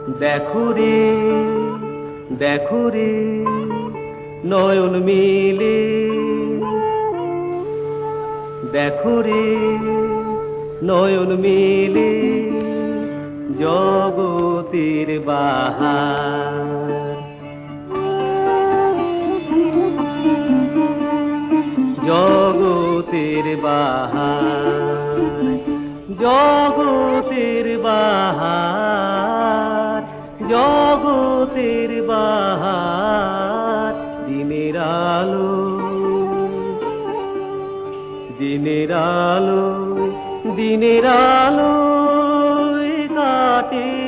দেখো রে, দেখো রে, নয়ন মিলে, দেখো রে, নয়ন মিলে, জগতের বাহার, জগতের বাহার, জগতের বাহার, জগতের বাহার। দিনের আলো, দিনের আলো, দিনের আলো কাটে